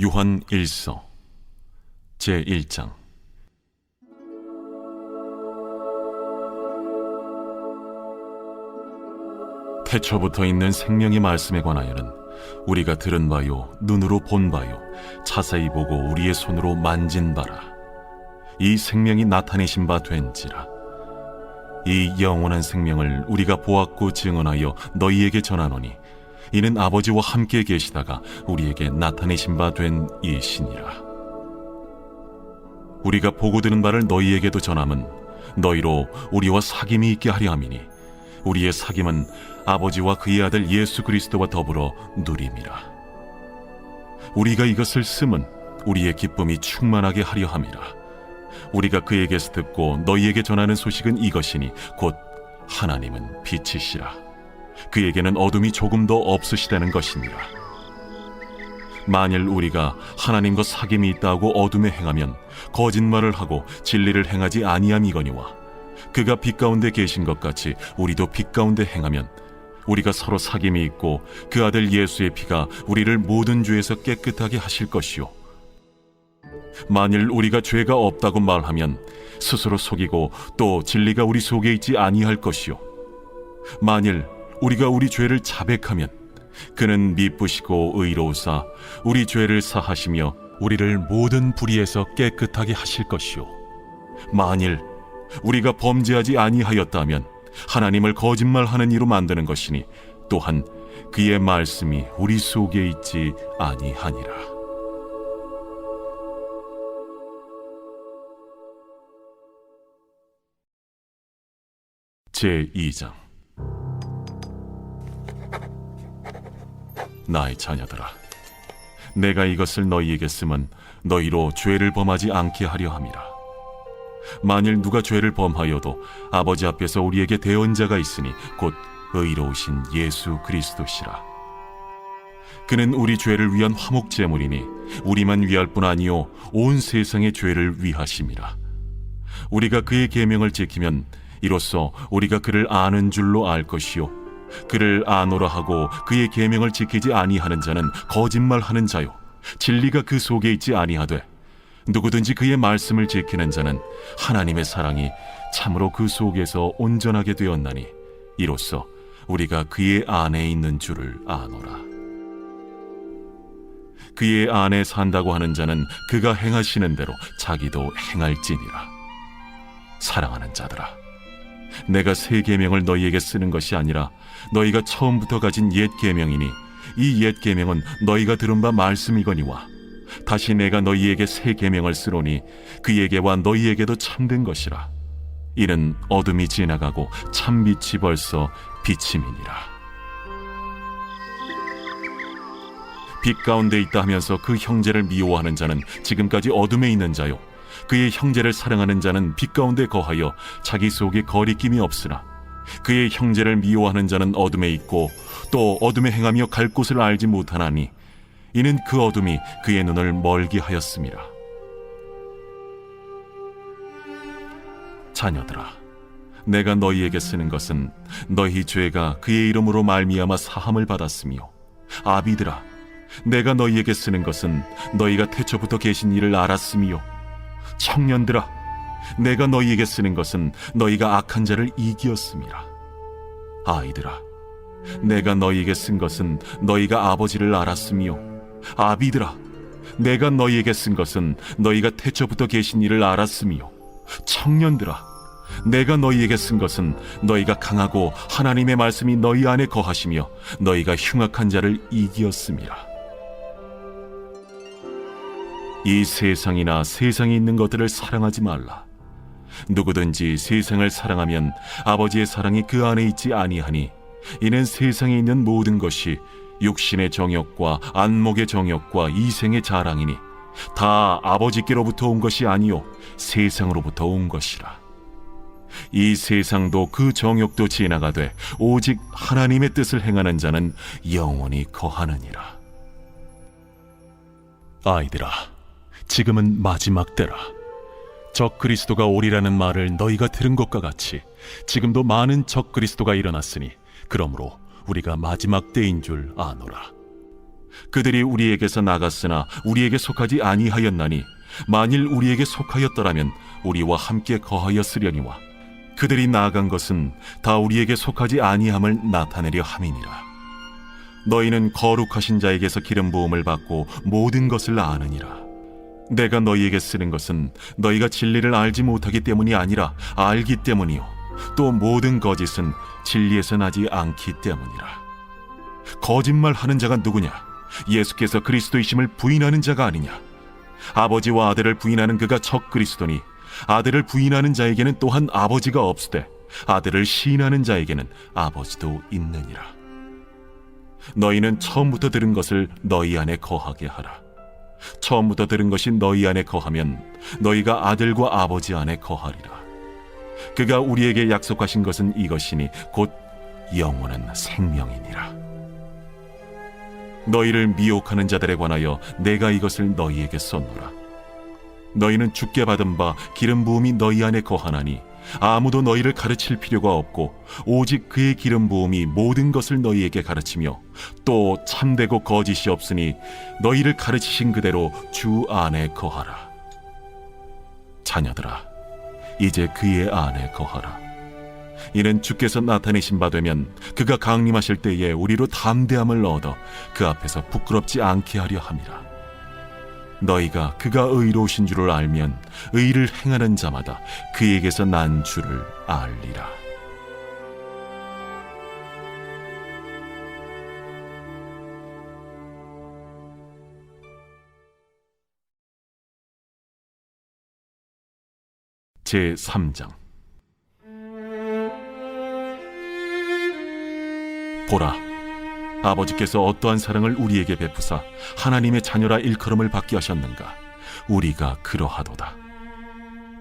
요한 1서 제1장. 태초부터 있는 생명의 말씀에 관하여는 우리가 들은 바요, 눈으로 본 바요, 자세히 보고 우리의 손으로 만진 바라. 이 생명이 나타내신 바 된지라. 이 영원한 생명을 우리가 보았고 증언하여 너희에게 전하노니 이는 아버지와 함께 계시다가 우리에게 나타내신 바 된 이시니라. 우리가 보고 들은 바를 너희에게도 전함은 너희로 우리와 사귐이 있게 하려 함이니 우리의 사귐은 아버지와 그의 아들 예수 그리스도와 더불어 누림이라. 우리가 이것을 쓰면 우리의 기쁨이 충만하게 하려 함이라. 우리가 그에게서 듣고 너희에게 전하는 소식은 이것이니 곧 하나님은 빛이시라. 그에게는 어둠이 조금도 없으시다는 것이니라. 만일 우리가 하나님과 사귐이 있다고 어둠에 행하면 거짓말을 하고 진리를 행하지 아니함이거니와 그가 빛 가운데 계신 것 같이 우리도 빛 가운데 행하면 우리가 서로 사귐이 있고 그 아들 예수의 피가 우리를 모든 죄에서 깨끗하게 하실 것이요, 만일 우리가 죄가 없다고 말하면 스스로 속이고 또 진리가 우리 속에 있지 아니할 것이요, 만일 우리가 우리 죄를 자백하면 그는 미쁘시고 의로우사 우리 죄를 사하시며 우리를 모든 불의에서 깨끗하게 하실 것이요, 만일 우리가 범죄하지 아니하였다면 하나님을 거짓말하는 이로 만드는 것이니 또한 그의 말씀이 우리 속에 있지 아니하니라. 제2장. 나의 자녀들아, 내가 이것을 너희에게 쓰면 너희로 죄를 범하지 않게 하려 함이라. 만일 누가 죄를 범하여도 아버지 앞에서 우리에게 대언자가 있으니 곧 의로우신 예수 그리스도시라. 그는 우리 죄를 위한 화목제물이니 우리만 위할 뿐 아니요 온 세상의 죄를 위하심이라. 우리가 그의 계명을 지키면 이로써 우리가 그를 아는 줄로 알 것이요, 그를 아노라 하고 그의 계명을 지키지 아니하는 자는 거짓말하는 자요, 진리가 그 속에 있지 아니하되 누구든지 그의 말씀을 지키는 자는 하나님의 사랑이 참으로 그 속에서 온전하게 되었나니 이로써 우리가 그의 안에 있는 줄을 아노라. 그의 안에 산다고 하는 자는 그가 행하시는 대로 자기도 행할지니라. 사랑하는 자들아, 내가 새 계명을 너희에게 쓰는 것이 아니라 너희가 처음부터 가진 옛 계명이니 이 옛 계명은 너희가 들은 바 말씀이거니와 다시 내가 너희에게 새 계명을 쓰노니 그에게와 너희에게도 참된 것이라. 이는 어둠이 지나가고 참빛이 벌써 비침이니라. 빛 가운데 있다 하면서 그 형제를 미워하는 자는 지금까지 어둠에 있는 자요, 그의 형제를 사랑하는 자는 빛 가운데 거하여 자기 속에 거리낌이 없으나 그의 형제를 미워하는 자는 어둠에 있고 또 어둠에 행하며 갈 곳을 알지 못하나니 이는 그 어둠이 그의 눈을 멀게 하였음이라. 자녀들아, 내가 너희에게 쓰는 것은 너희 죄가 그의 이름으로 말미암아 사함을 받았으며, 아비들아, 내가 너희에게 쓰는 것은 너희가 태초부터 계신 이를 알았으며, 청년들아, 내가 너희에게 쓰는 것은 너희가 악한 자를 이기었음이라. 아이들아, 내가 너희에게 쓴 것은 너희가 아버지를 알았으며, 아비들아, 내가 너희에게 쓴 것은 너희가 태초부터 계신 이를 알았으며, 청년들아, 내가 너희에게 쓴 것은 너희가 강하고 하나님의 말씀이 너희 안에 거하시며 너희가 흉악한 자를 이기었음이라. 이 세상이나 세상에 있는 것들을 사랑하지 말라. 누구든지 세상을 사랑하면 아버지의 사랑이 그 안에 있지 아니하니 이는 세상에 있는 모든 것이 육신의 정욕과 안목의 정욕과 이생의 자랑이니 다 아버지께로부터 온 것이 아니요 세상으로부터 온 것이라. 이 세상도 그 정욕도 지나가되 오직 하나님의 뜻을 행하는 자는 영원히 거하느니라. 아이들아, 지금은 마지막 때라. 적 그리스도가 오리라는 말을 너희가 들은 것과 같이 지금도 많은 적 그리스도가 일어났으니 그러므로 우리가 마지막 때인 줄 아노라. 그들이 우리에게서 나갔으나 우리에게 속하지 아니하였나니 만일 우리에게 속하였더라면 우리와 함께 거하였으려니와 그들이 나아간 것은 다 우리에게 속하지 아니함을 나타내려 함이니라. 너희는 거룩하신 자에게서 기름 부음을 받고 모든 것을 아느니라. 내가 너희에게 쓰는 것은 너희가 진리를 알지 못하기 때문이 아니라 알기 때문이요 또 모든 거짓은 진리에서 나지 않기 때문이라. 거짓말하는 자가 누구냐? 예수께서 그리스도이심을 부인하는 자가 아니냐? 아버지와 아들을 부인하는 그가 적 그리스도니 아들을 부인하는 자에게는 또한 아버지가 없으되 아들을 시인하는 자에게는 아버지도 있느니라. 너희는 처음부터 들은 것을 너희 안에 거하게 하라. 처음부터 들은 것이 너희 안에 거하면 너희가 아들과 아버지 안에 거하리라. 그가 우리에게 약속하신 것은 이것이니 곧 영원한 생명이니라. 너희를 미혹하는 자들에 관하여 내가 이것을 너희에게 썼노라. 너희는 주께 받은 바 기름 부음이 너희 안에 거하나니 아무도 너희를 가르칠 필요가 없고 오직 그의 기름 부음이 모든 것을 너희에게 가르치며 또 참되고 거짓이 없으니 너희를 가르치신 그대로 주 안에 거하라. 자녀들아, 이제 그의 안에 거하라. 이는 주께서 나타내신 바 되면 그가 강림하실 때에 우리로 담대함을 얻어 그 앞에서 부끄럽지 않게 하려 함이라. 너희가 그가 의로우신 줄을 알면 의를 행하는 자마다 그에게서 난 줄을 알리라. 제3장. 보라, 아버지께서 어떠한 사랑을 우리에게 베푸사 하나님의 자녀라 일컬음을 받게 하셨는가? 우리가 그러하도다.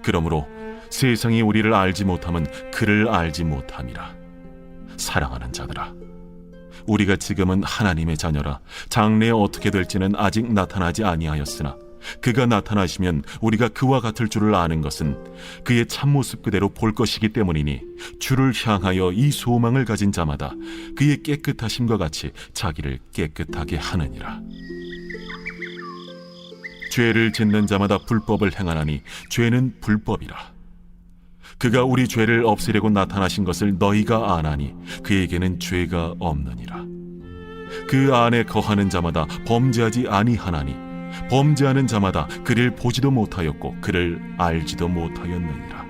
그러므로 세상이 우리를 알지 못함은 그를 알지 못함이라. 사랑하는 자들아, 우리가 지금은 하나님의 자녀라 장래에 어떻게 될지는 아직 나타나지 아니하였으나 그가 나타나시면 우리가 그와 같을 줄을 아는 것은 그의 참모습 그대로 볼 것이기 때문이니 주를 향하여 이 소망을 가진 자마다 그의 깨끗하심과 같이 자기를 깨끗하게 하느니라. 죄를 짓는 자마다 불법을 행하나니 죄는 불법이라. 그가 우리 죄를 없애려고 나타나신 것을 너희가 아나니 그에게는 죄가 없느니라. 그 안에 거하는 자마다 범죄하지 아니하나니 범죄하는 자마다 그를 보지도 못하였고 그를 알지도 못하였느니라.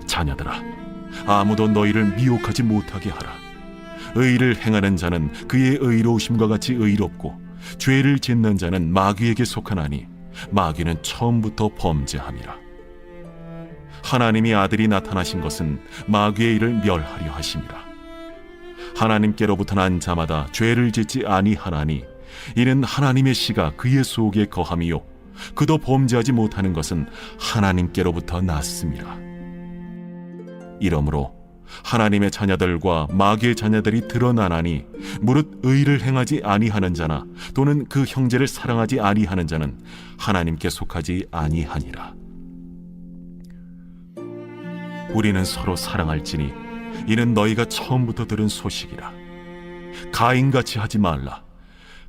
자녀들아, 아무도 너희를 미혹하지 못하게 하라. 의를 행하는 자는 그의 의로우심과 같이 의롭고 죄를 짓는 자는 마귀에게 속하나니 마귀는 처음부터 범죄함이라. 하나님이 아들이 나타나신 것은 마귀의 일을 멸하려 하심이라. 하나님께로부터 난 자마다 죄를 짓지 아니하나니 이는 하나님의 씨가 그의 속에 거함이요 그도 범죄하지 못하는 것은 하나님께로부터 났음이라. 이러므로 하나님의 자녀들과 마귀의 자녀들이 드러나나니 무릇 의를 행하지 아니하는 자나 또는 그 형제를 사랑하지 아니하는 자는 하나님께 속하지 아니하니라. 우리는 서로 사랑할지니 이는 너희가 처음부터 들은 소식이라. 가인같이 하지 말라.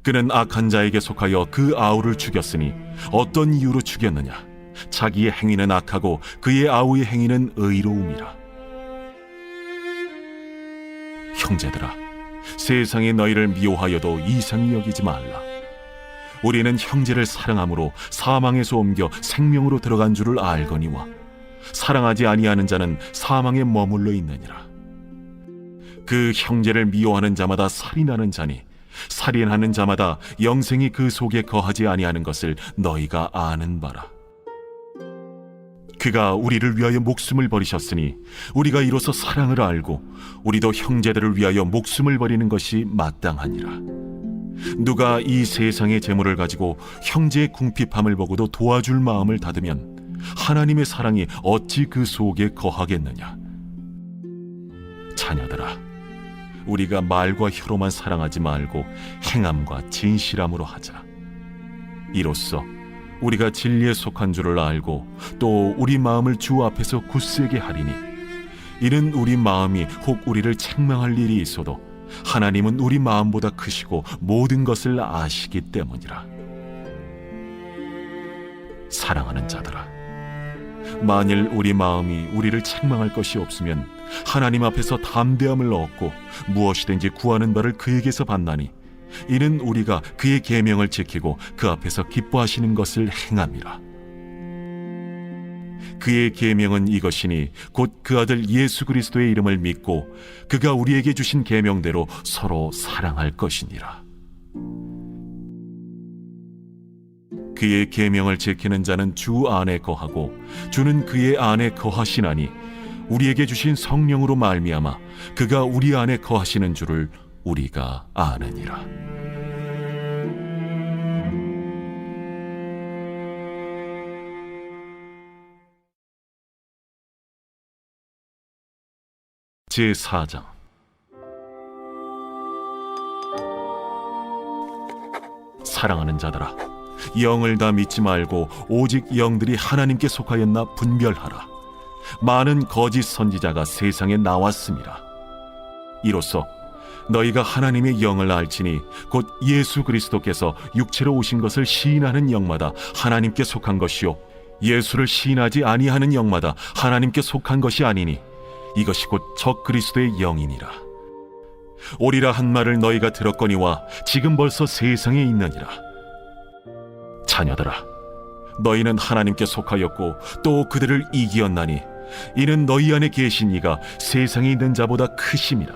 그는 악한 자에게 속하여 그 아우를 죽였으니 어떤 이유로 죽였느냐? 자기의 행위는 악하고 그의 아우의 행위는 의로움이라. 형제들아, 세상이 너희를 미워하여도 이상히 여기지 말라. 우리는 형제를 사랑함으로 사망에서 옮겨 생명으로 들어간 줄을 알거니와 사랑하지 아니하는 자는 사망에 머물러 있느니라. 그 형제를 미워하는 자마다 살인하는 자니 살인하는 자마다 영생이 그 속에 거하지 아니하는 것을 너희가 아는 바라. 그가 우리를 위하여 목숨을 버리셨으니 우리가 이로써 사랑을 알고 우리도 형제들을 위하여 목숨을 버리는 것이 마땅하니라. 누가 이 세상의 재물을 가지고 형제의 궁핍함을 보고도 도와줄 마음을 닫으면 하나님의 사랑이 어찌 그 속에 거하겠느냐? 자녀들아, 우리가 말과 혀로만 사랑하지 말고 행함과 진실함으로 하자. 이로써 우리가 진리에 속한 줄을 알고 또 우리 마음을 주 앞에서 굳세게 하리니 이는 우리 마음이 혹 우리를 책망할 일이 있어도 하나님은 우리 마음보다 크시고 모든 것을 아시기 때문이라. 사랑하는 자들아, 만일 우리 마음이 우리를 책망할 것이 없으면 하나님 앞에서 담대함을 얻고 무엇이든지 구하는 바를 그에게서 받나니 이는 우리가 그의 계명을 지키고 그 앞에서 기뻐하시는 것을 행함이라. 그의 계명은 이것이니 곧 그 아들 예수 그리스도의 이름을 믿고 그가 우리에게 주신 계명대로 서로 사랑할 것이니라. 그의 계명을 지키는 자는 주 안에 거하고 주는 그의 안에 거하시나니 우리에게 주신 성령으로 말미암아 그가 우리 안에 거하시는 줄을 우리가 아느니라. 제4장. 사랑하는 자들아, 영을 다 믿지 말고 오직 영들이 하나님께 속하였나 분별하라. 많은 거짓 선지자가 세상에 나왔습니다. 이로써 너희가 하나님의 영을 알지니 곧 예수 그리스도께서 육체로 오신 것을 시인하는 영마다 하나님께 속한 것이요 예수를 시인하지 아니하는 영마다 하나님께 속한 것이 아니니 이것이 곧 적 그리스도의 영이니라. 오리라 한 말을 너희가 들었거니와 지금 벌써 세상에 있느니라. 자녀들아, 너희는 하나님께 속하였고 또 그들을 이기었나니 이는 너희 안에 계신 이가 세상에 있는 자보다 크심이라.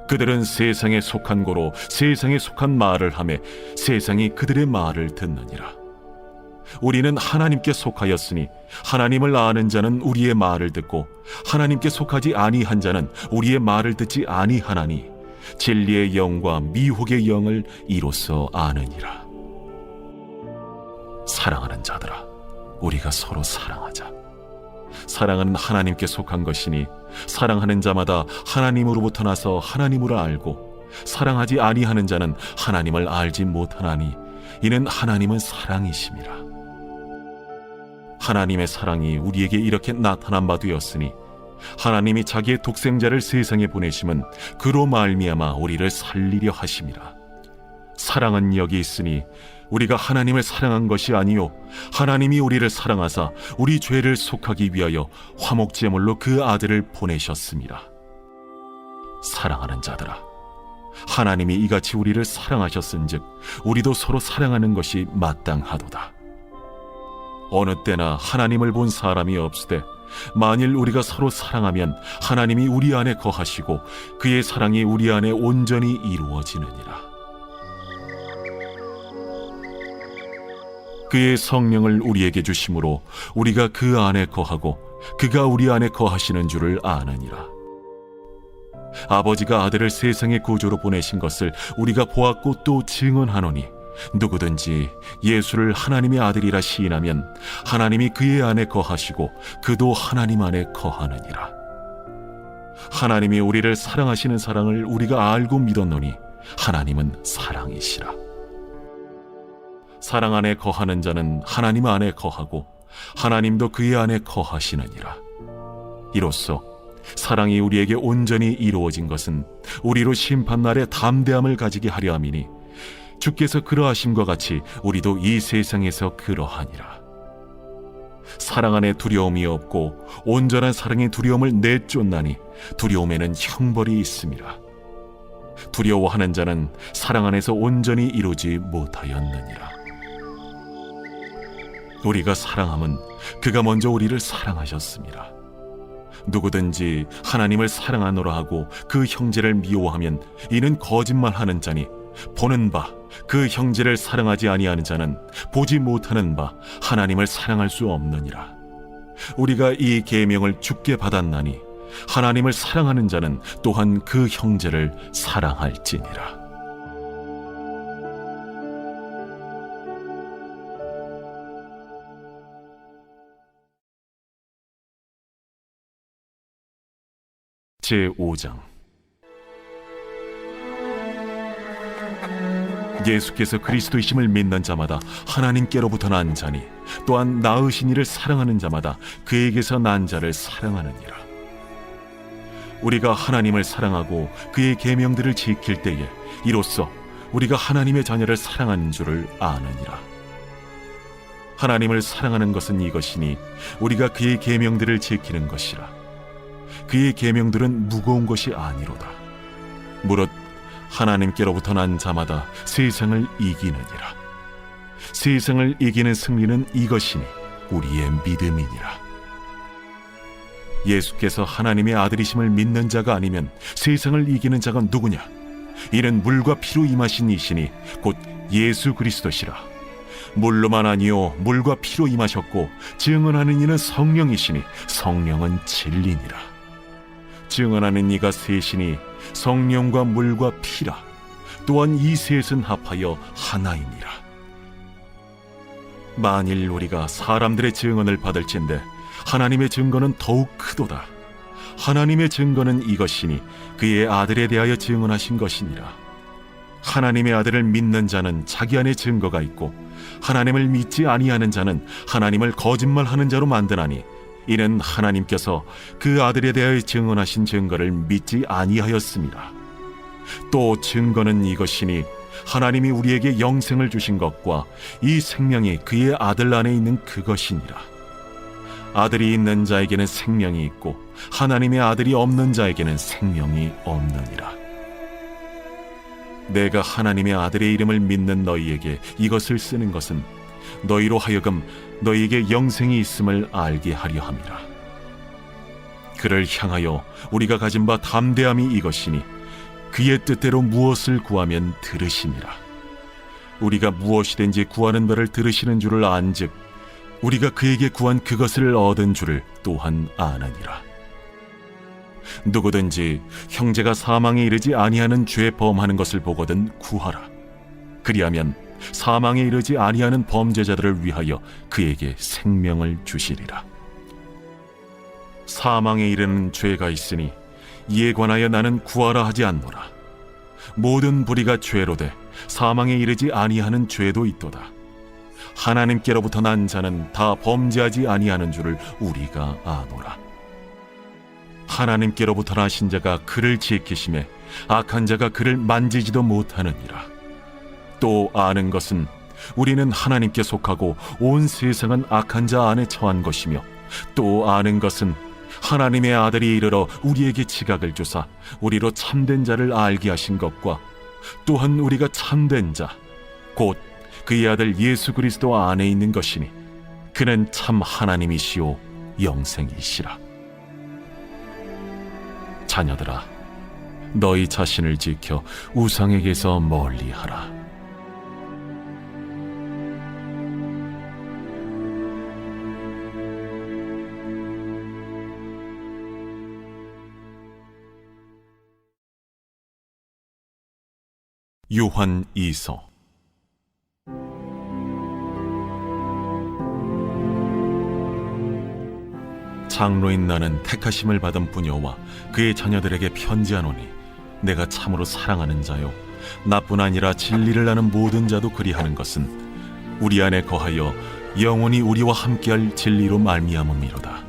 그들은 세상에 속한 고로 세상에 속한 말을 하며 세상이 그들의 말을 듣느니라. 우리는 하나님께 속하였으니 하나님을 아는 자는 우리의 말을 듣고 하나님께 속하지 아니한 자는 우리의 말을 듣지 아니하나니 진리의 영과 미혹의 영을 이로써 아느니라. 사랑하는 자들아, 우리가 서로 사랑하자. 사랑은 하나님께 속한 것이니 사랑하는 자마다 하나님으로부터 나서 하나님으로 알고 사랑하지 아니하는 자는 하나님을 알지 못하나니 이는 하나님은 사랑이심이라. 하나님의 사랑이 우리에게 이렇게 나타난 바 되었으니 하나님이 자기의 독생자를 세상에 보내심은 그로 말미암아 우리를 살리려 하심이라. 사랑은 여기 있으니 우리가 하나님을 사랑한 것이 아니요 하나님이 우리를 사랑하사 우리 죄를 속하기 위하여 화목제물로 그 아들을 보내셨습니다. 사랑하는 자들아, 하나님이 이같이 우리를 사랑하셨은즉 우리도 서로 사랑하는 것이 마땅하도다. 어느 때나 하나님을 본 사람이 없으되 만일 우리가 서로 사랑하면 하나님이 우리 안에 거하시고 그의 사랑이 우리 안에 온전히 이루어지느니라. 그의 성령을 우리에게 주심으로 우리가 그 안에 거하고 그가 우리 안에 거하시는 줄을 아느니라. 아버지가 아들을 세상의 구주로 보내신 것을 우리가 보았고 또 증언하노니 누구든지 예수를 하나님의 아들이라 시인하면 하나님이 그의 안에 거하시고 그도 하나님 안에 거하느니라. 하나님이 우리를 사랑하시는 사랑을 우리가 알고 믿었노니 하나님은 사랑이시라. 사랑 안에 거하는 자는 하나님 안에 거하고 하나님도 그의 안에 거하시느니라. 이로써 사랑이 우리에게 온전히 이루어진 것은 우리로 심판날에 담대함을 가지게 하려 함이니 주께서 그러하심과 같이 우리도 이 세상에서 그러하니라. 사랑 안에 두려움이 없고 온전한 사랑의 두려움을 내쫓나니 두려움에는 형벌이 있음이라. 두려워하는 자는 사랑 안에서 온전히 이루지 못하였느니라. 우리가 사랑함은 그가 먼저 우리를 사랑하셨습니다. 누구든지 하나님을 사랑하노라 하고 그 형제를 미워하면 이는 거짓말하는 자니 보는 바 그 형제를 사랑하지 아니하는 자는 보지 못하는 바 하나님을 사랑할 수 없느니라. 우리가 이 계명을 주께 받았나니 하나님을 사랑하는 자는 또한 그 형제를 사랑할지니라. 제5장. 예수께서 그리스도이심을 믿는 자마다 하나님께로부터 난 자니 또한 낳으신 이를 사랑하는 자마다 그에게서 난 자를 사랑하느니라. 우리가 하나님을 사랑하고 그의 계명들을 지킬 때에 이로써 우리가 하나님의 자녀를 사랑하는 줄을 아느니라. 하나님을 사랑하는 것은 이것이니 우리가 그의 계명들을 지키는 것이라. 그의 계명들은 무거운 것이 아니로다. 무릇 하나님께로부터 난 자마다 세상을 이기느니라. 세상을 이기는 승리는 이것이니 우리의 믿음이니라. 예수께서 하나님의 아들이심을 믿는 자가 아니면 세상을 이기는 자가 누구냐? 이는 물과 피로 임하신 이시니 곧 예수 그리스도시라. 물로만 아니요 물과 피로 임하셨고 증언하는 이는 성령이시니 성령은 진리니라. 증언하는 이가 셋이니 성령과 물과 피라. 또한 이 셋은 합하여 하나이니라. 만일 우리가 사람들의 증언을 받을진대 하나님의 증거는 더욱 크도다. 하나님의 증거는 이것이니 그의 아들에 대하여 증언하신 것이니라. 하나님의 아들을 믿는 자는 자기 안에 증거가 있고 하나님을 믿지 아니하는 자는 하나님을 거짓말하는 자로 만드나니 이는 하나님께서 그 아들에 대하여 증언하신 증거를 믿지 아니하였습니다. 또 증거는 이것이니 하나님이 우리에게 영생을 주신 것과 이 생명이 그의 아들 안에 있는 그것이니라. 아들이 있는 자에게는 생명이 있고 하나님의 아들이 없는 자에게는 생명이 없느니라. 내가 하나님의 아들의 이름을 믿는 너희에게 이것을 쓰는 것은 너희로 하여금 너희에게 영생이 있음을 알게 하려 함이라. 그를 향하여 우리가 가진 바 담대함이 이것이니 그의 뜻대로 무엇을 구하면 들으시니라. 우리가 무엇이든지 구하는 바를 들으시는 줄을 안즉 우리가 그에게 구한 그것을 얻은 줄을 또한 아느니라. 누구든지 형제가 사망에 이르지 아니하는 죄 범하는 것을 보거든 구하라. 그리하면 사망에 이르지 아니하는 범죄자들을 위하여 그에게 생명을 주시리라. 사망에 이르는 죄가 있으니 이에 관하여 나는 구하라 하지 않노라. 모든 불의가 죄로되 사망에 이르지 아니하는 죄도 있도다. 하나님께로부터 난 자는 다 범죄하지 아니하는 줄을 우리가 아노라. 하나님께로부터 나신 자가 그를 지키심에 악한 자가 그를 만지지도 못하느니라. 또 아는 것은 우리는 하나님께 속하고 온 세상은 악한 자 안에 처한 것이며 또 아는 것은 하나님의 아들이 이르러 우리에게 지각을 주사 우리로 참된 자를 알게 하신 것과 또한 우리가 참된 자 곧 그의 아들 예수 그리스도 안에 있는 것이니 그는 참 하나님이시오 영생이시라. 자녀들아, 너희 자신을 지켜 우상에게서 멀리하라. 요한 2서. 장로인 나는 택하심을 받은 부녀와 그의 자녀들에게 편지하노니 내가 참으로 사랑하는 자요 나뿐 아니라 진리를 아는 모든 자도 그리하는 것은 우리 안에 거하여 영원히 우리와 함께할 진리로 말미암음이로다.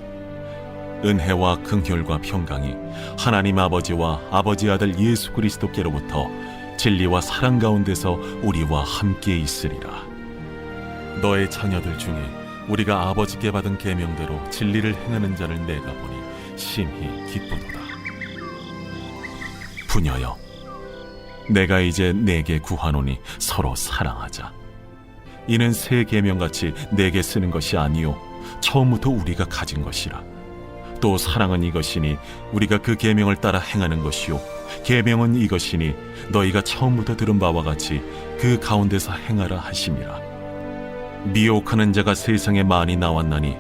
은혜와 긍휼과 평강이 하나님 아버지와 아버지 아들 예수 그리스도께로부터 진리와 사랑 가운데서 우리와 함께 있으리라. 너의 자녀들 중에 우리가 아버지께 받은 계명대로 진리를 행하는 자를 내가 보니 심히 기쁘도다. 부녀여, 내가 이제 내게 구하노니 서로 사랑하자. 이는 새 계명같이 내게 쓰는 것이 아니요 처음부터 우리가 가진 것이라. 또 사랑은 이것이니 우리가 그 계명을 따라 행하는 것이요 계명은 이것이니 너희가 처음부터 들은 바와 같이 그 가운데서 행하라 하심이라. 미혹하는 자가 세상에 많이 나왔나니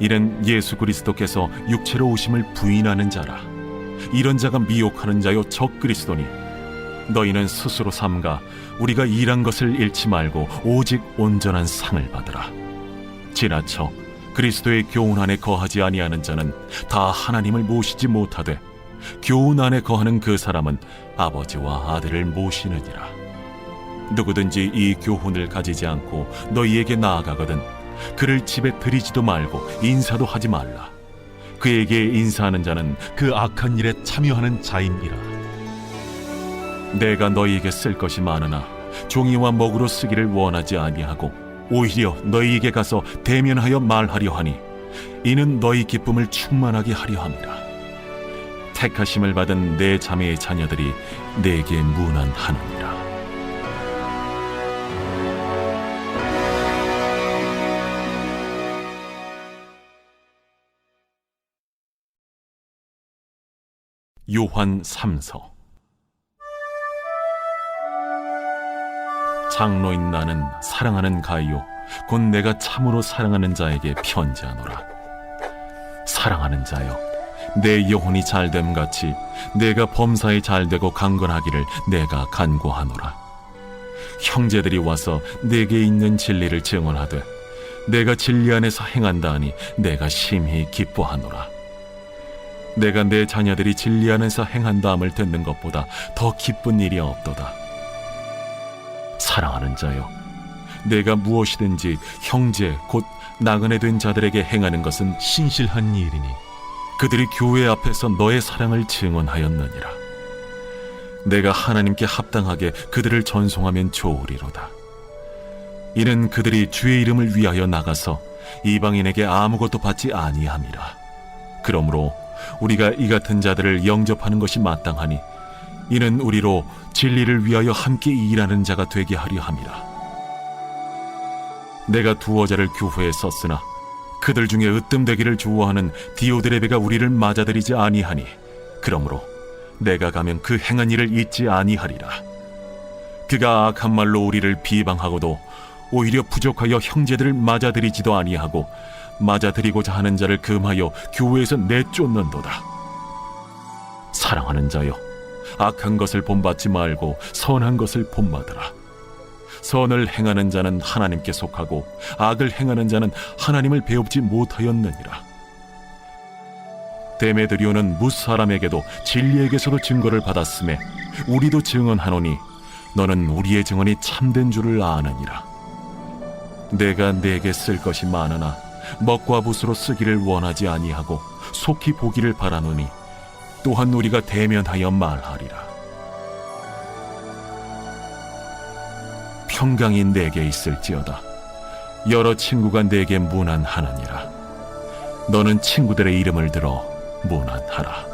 이는 예수 그리스도께서 육체로 오심을 부인하는 자라. 이런 자가 미혹하는 자요 적 그리스도니 너희는 스스로 삼가 우리가 일한 것을 잃지 말고 오직 온전한 상을 받으라. 지나쳐 그리스도의 교훈 안에 거하지 아니하는 자는 다 하나님을 모시지 못하되 교훈 안에 거하는 그 사람은 아버지와 아들을 모시느니라. 누구든지 이 교훈을 가지지 않고 너희에게 나아가거든 그를 집에 들이지도 말고 인사도 하지 말라. 그에게 인사하는 자는 그 악한 일에 참여하는 자임이라. 내가 너희에게 쓸 것이 많으나 종이와 먹으로 쓰기를 원하지 아니하고 오히려 너희에게 가서 대면하여 말하려 하니 이는 너희 기쁨을 충만하게 하려 함이라. 택하심을 받은 내 자매의 자녀들이 내게 문안하느니라. 요한 3서. 장로인 나는 사랑하는 가이오 곧 내가 참으로 사랑하는 자에게 편지하노라. 사랑하는 자여, 내 영혼이 잘됨 같이 내가 범사에 잘되고 강건하기를 내가 간구하노라. 형제들이 와서 내게 있는 진리를 증언하되 내가 진리 안에서 행한다 하니 내가 심히 기뻐하노라. 내가 내 자녀들이 진리 안에서 행한다함을 듣는 것보다 더 기쁜 일이 없도다. 사랑하는 자여, 내가 무엇이든지 형제 곧 나그네 된 자들에게 행하는 것은 신실한 일이니 그들이 교회 앞에서 너의 사랑을 증언하였느니라. 내가 하나님께 합당하게 그들을 전송하면 좋으리로다. 이는 그들이 주의 이름을 위하여 나가서 이방인에게 아무것도 받지 아니함이라. 그러므로 우리가 이 같은 자들을 영접하는 것이 마땅하니 이는 우리로 진리를 위하여 함께 일하는 자가 되게 하려 함이라. 내가 두어 자를 교회에 썼으나 그들 중에 으뜸되기를 좋아하는 디오드레베가 우리를 맞아들이지 아니하니 그러므로 내가 가면 그 행한 일을 잊지 아니하리라. 그가 악한 말로 우리를 비방하고도 오히려 부족하여 형제들을 맞아들이지도 아니하고 맞아들이고자 하는 자를 금하여 교회에서 내쫓는도다. 사랑하는 자여, 악한 것을 본받지 말고 선한 것을 본받으라. 선을 행하는 자는 하나님께 속하고 악을 행하는 자는 하나님을 배웁지 못하였느니라. 데메드리오는 무사람에게도 진리에게서도 증거를 받았음에 우리도 증언하노니 너는 우리의 증언이 참된 줄을 아느니라. 내가 네게 쓸 것이 많으나 먹과 붓으로 쓰기를 원하지 아니하고 속히 보기를 바라노니 또한 우리가 대면하여 말하리라. 평강이 내게 있을지어다. 여러 친구가 내게 문안하느니라. 너는 친구들의 이름을 들어 문안하라.